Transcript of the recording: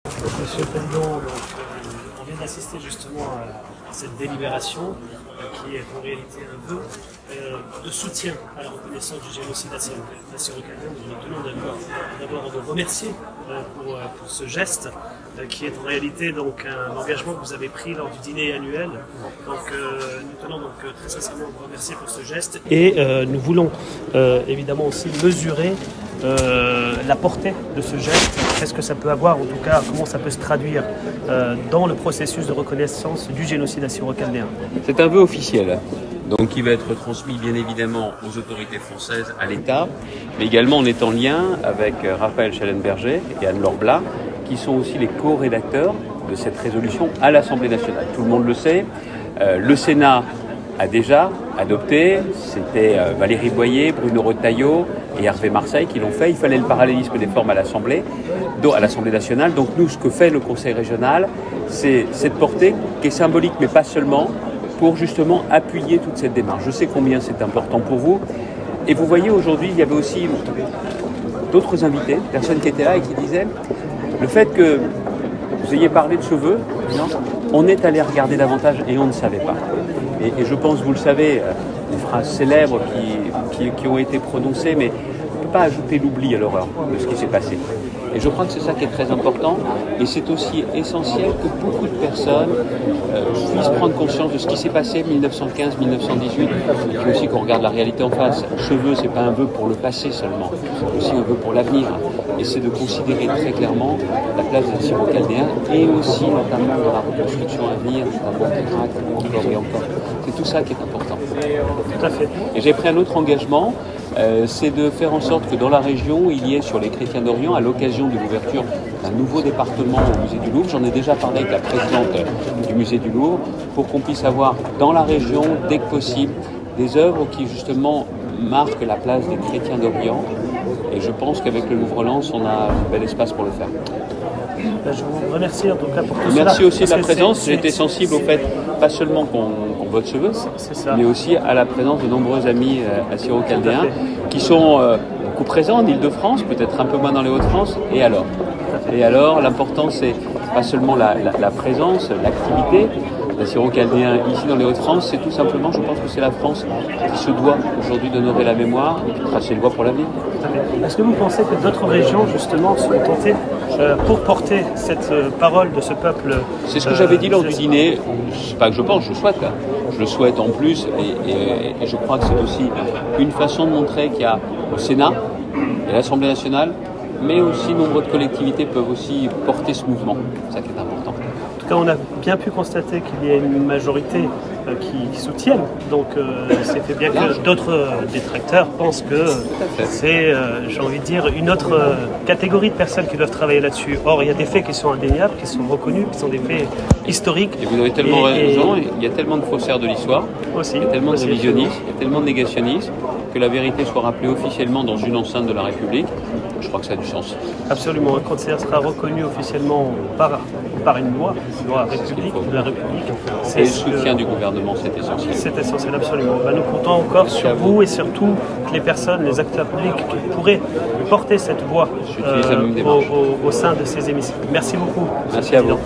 Monsieur le Président, on vient d'assister justement à cette délibération qui est en réalité un vœu de soutien à la reconnaissance du génocide assyro-chaldéen. Nous tenons d'abord à vous remercier pour ce geste qui est en réalité donc un engagement que vous avez pris lors du dîner annuel. Donc nous tenons donc très sincèrement vous remercier pour ce geste et nous voulons évidemment aussi mesurer la portée de ce geste, qu'est-ce que ça peut avoir, en tout cas comment ça peut se traduire dans le processus de reconnaissance du génocide assyro-chaldéen. C'est un vœu officiel, donc qui va être transmis bien évidemment aux autorités françaises, à l'État, mais également on est en lien avec Raphaël Schellenberger et Anne-Laure Blas, qui sont aussi les co-rédacteurs de cette résolution à l'Assemblée nationale. Tout le monde le sait, le Sénat a déjà adopté, c'était Valérie Boyer, Bruno Retailleau et Hervé Marseille qui l'ont fait. Il fallait le parallélisme des formes à l'Assemblée nationale. Donc nous, ce que fait le Conseil régional, c'est cette portée qui est symbolique, mais pas seulement, pour justement appuyer toute cette démarche. Je sais combien c'est important pour vous. Et vous voyez, aujourd'hui, il y avait aussi d'autres invités, personnes qui étaient là et qui disaient le fait que vous ayez parlé de ce vœu, on est allé regarder davantage et on ne savait pas. Et je pense, vous le savez, des phrases célèbres qui ont été prononcées, mais on ne peut pas ajouter l'oubli à l'horreur de ce qui s'est passé. Et je crois que c'est ça qui est très important. Et c'est aussi essentiel que beaucoup de personnes puissent prendre conscience de ce qui s'est passé 1915-1918. Et puis aussi qu'on regarde la réalité en face. Ce vœu, ce n'est pas un vœu pour le passé seulement, c'est aussi un vœu pour l'avenir. Et c'est de considérer très clairement la place des Assyro-Chaldéens et aussi notamment dans la reconstruction à venir, notamment encore et encore. C'est tout ça qui est important. Tout à fait. Et j'ai pris un autre engagement, c'est de faire en sorte que dans la région, il y ait sur les chrétiens d'Orient, à l'occasion de l'ouverture d'un nouveau département au musée du Louvre, j'en ai déjà parlé avec la présidente du musée du Louvre, pour qu'on puisse avoir dans la région, dès que possible, des œuvres qui justement marquent la place des chrétiens d'Orient. Et je pense qu'avec le Louvre-Lens, on a un bel espace pour le faire. Je vous remercie en tout cas pour tout cela. Merci aussi de la présence. J'étais sensible au fait, pas seulement qu'on vote ce vœu, mais aussi à la présence de nombreux amis assyro-chaldéens qui sont beaucoup présents en Ile-de-France, peut-être un peu moins dans les Hauts-de-France. Et alors, l'important, c'est pas seulement la présence, l'activité d'Assyro-Chaldéens ici dans les Hauts-de-France, c'est tout simplement, je pense que c'est la France qui se doit aujourd'hui d'honorer la mémoire et de tracer le voie pour l'avenir. Est-ce que vous pensez que d'autres régions, justement, sont tentées pour porter cette parole de ce peuple? C'est ce que j'avais dit lors du dîner. C'est pas que je pense, je le souhaite. Je le souhaite en plus et je crois que c'est aussi une façon de montrer qu'il y a au Sénat et à l'Assemblée nationale, mais aussi nombre de collectivités peuvent aussi porter ce mouvement. C'est ça qui est important. En tout cas, on a bien pu constater qu'il y a une majorité qui soutiennent. Donc, c'est fait bien que d'autres détracteurs pensent que c'est, j'ai envie de dire, une autre catégorie de personnes qui doivent travailler là-dessus. Or, il y a des faits qui sont indéniables, qui sont reconnus, qui sont des faits historiques. Et vous avez tellement raison, il y a tellement de faussaires de l'histoire, il y a tellement de révisionnistes, il y a tellement de négationnistes, que la vérité soit rappelée officiellement dans une enceinte de la République, je crois que ça a du sens. Absolument, quand ça sera reconnu officiellement par une loi de la République, et le soutien du gouvernement, c'est essentiel. C'est essentiel, absolument. Nous comptons encore sur vous et surtout les personnes, les acteurs publics qui pourraient porter cette voix au sein de ces émissions. Merci beaucoup. Merci à vous.